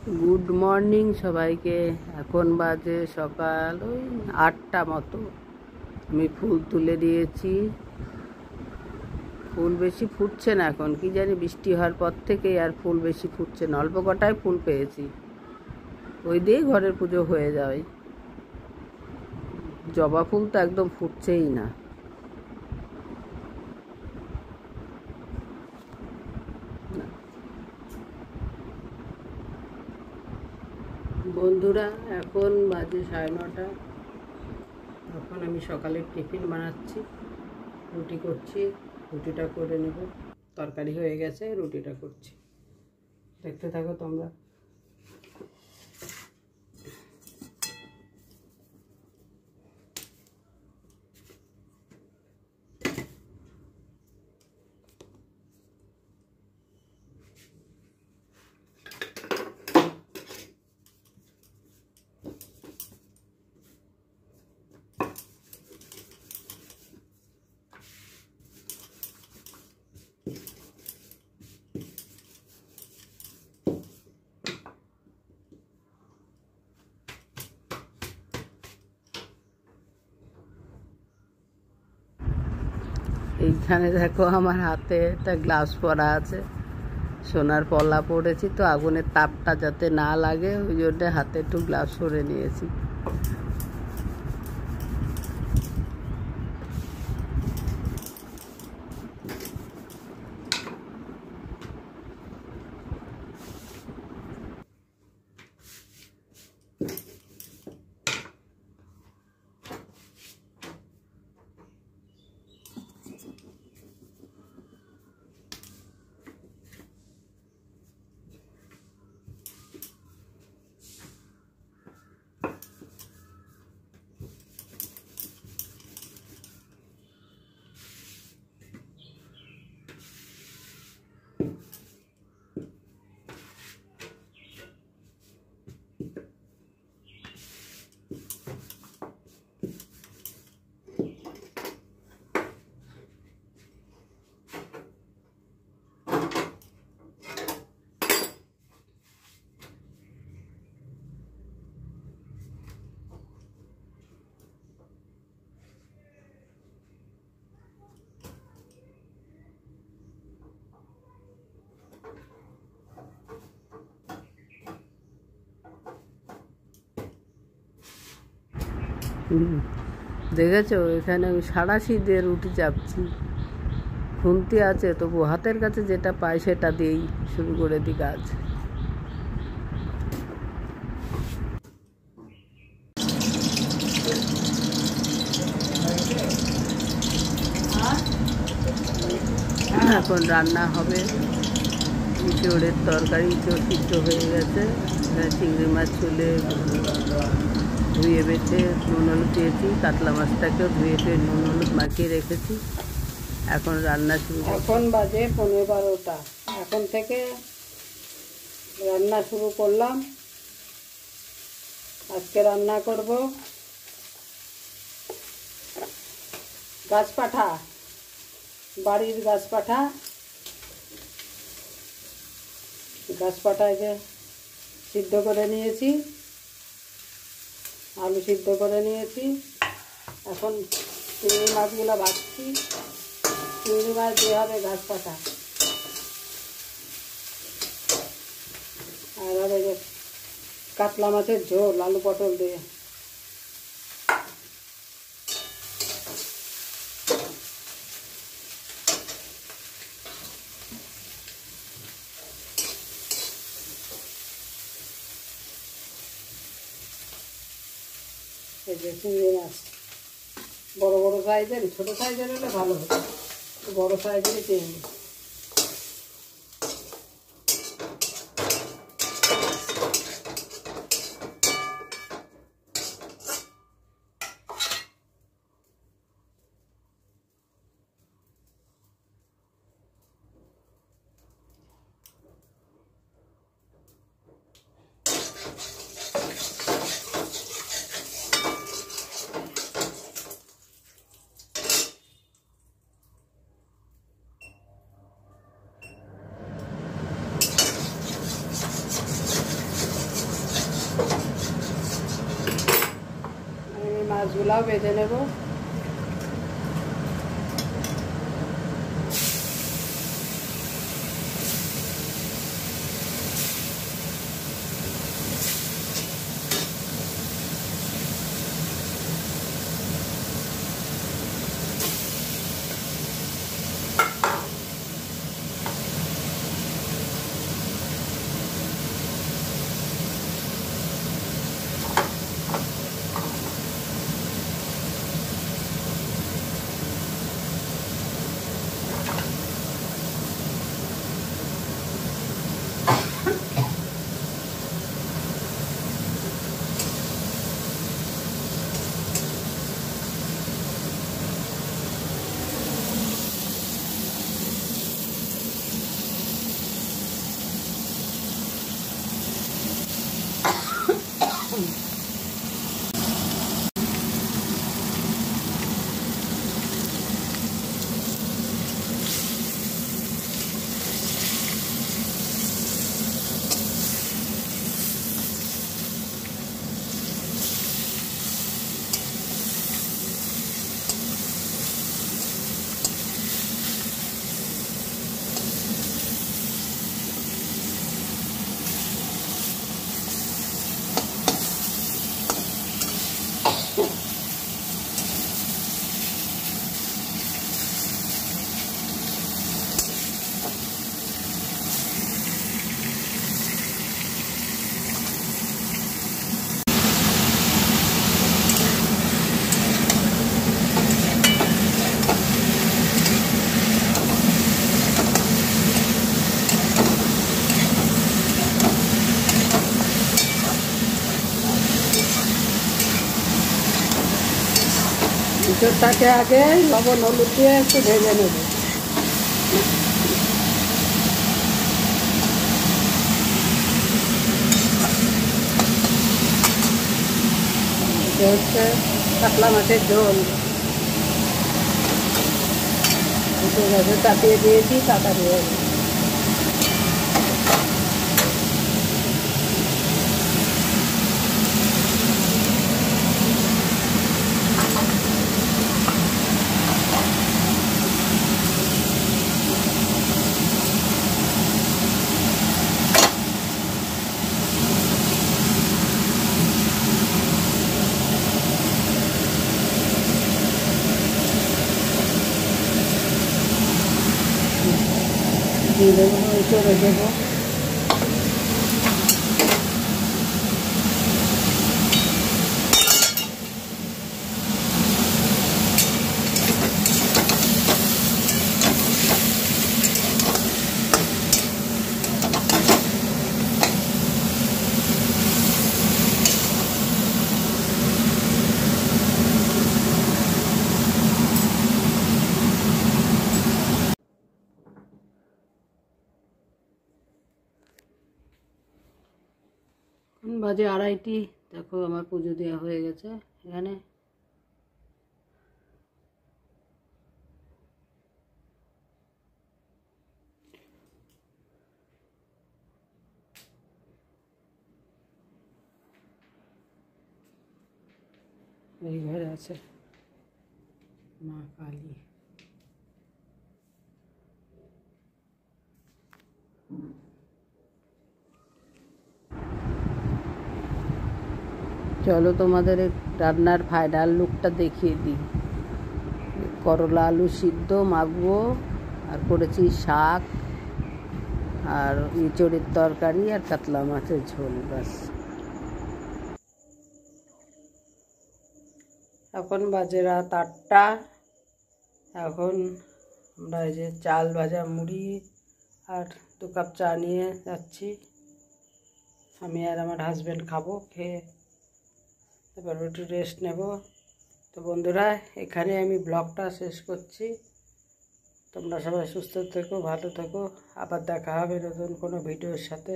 Good morning सबाइके एखन बाजे सकाल ओई 8टा मतो। आमी फुल तुले दिएछि। फुल बेशी फुटছে না এখন, কি জানি বৃষ্টি হওয়ার পর থেকে আর ফুল বেশি ফুটছে না। অল্প কটাই ফুল পেয়েছি, ওই দিয়েই ঘরের পুজো হয়ে যায়। জবা ফুল তো একদম ফুটছেই না। বন্ধুরা এখন বাজে 9:30। এখন আমি সকালের টিফিন বানাচ্ছি, রুটি করছি। রুটিটা করে নেব, তরকারি হয়ে গেছে, রুটিটা করছি। দেখতে থাকো তোমরা। এইখানে দেখো আমার হাতে একটা গ্লাভস পরা আছে, সোনার পলা পরেছি তো আগুনের তাপটা যাতে না লাগে ওই জন্য হাতে একটু গ্লাভস পরে নিয়েছি। দেখেছো এখানে আমি সাঁড়াশি দিয়ে রুটি চাপছি। খুন্তি আছে তবু হাতের কাছে যেটা পাই সেটা দিয়েই শুরু করে দিই কাজ। এখন রান্না হবে ইঁচড়ের তরকারি। ইঁচড় সিদ্ধ হয়ে গেছে, চিংড়ি মাছ ছুলে ধুয়ে বেছে নুন হলুদ দিয়েছি। কাতলা মাছটাকেও ধুয়ে টুয়ে নুন হলুদ মাখিয়ে রেখেছি। এখন রান্না শুরু। এখন বাজে 12:15। এখন থেকে রান্না শুরু করলাম। আজকে রান্না করব গাছপাঠা, বাড়ির গাছপাঠা। গাছপাঠাকে সিদ্ধ করে নিয়েছি, আলু সিদ্ধ করে নিয়েছি। এখন চিংড়ি মাছগুলো ভাজছি। চিংড়ি মাছ দিয়ে হবে গাছপাঠা, আর হবে যে কাতলা মাছের ঝোল আলু পটল দিয়ে। এই যে চিংড়ি মাছ বড় বড় সাইজের, ছোট সাইজের হলে ভালো হতো, বড় সাইজেরই চিংড়ি। এগুলাও বেজে নেব। ইঁচড়টাকে আগে লবণ হলুদ দিয়ে একটু ভেজে নেব। এটা হচ্ছে কাতলা মাছের ঝোল। চাপিয়ে দিয়েছি, তাড়াতাড়ি হয়ে গেছে। দিয়ে দেবো, চড়ে দেবো। বাজে 2:30। দেখো আমার পুজো দেওয়া হয়ে গেছে। এখানে এই ঘরে আছে মা কালী। চলো তোমাদের রান্নার ফাইনাল লুকটা দেখিয়ে দিই। করলা আলু সিদ্ধ মাখবো, আর করেছি শাক, আর ইঁচড়ের তরকারি, আর কাতলা মাছের ঝোল। ব্যাস। এখন বাজে রাত 8টা। এখন আমরা এই যে চাল ভাজা মুড়ি আর 2 কাপ চা নিয়ে যাচ্ছি। আমি আর আমার হাজব্যান্ড খাবো, খেয়ে তারপর একটু রেস্ট নেব। তো বন্ধুরা, এখানে আমি ব্লগটা শেষ করছি। তোমরা সবাই সুস্থ থেকো, ভালো থেকো। আবার দেখা হবে নতুন কোনো ভিডিওর সাথে।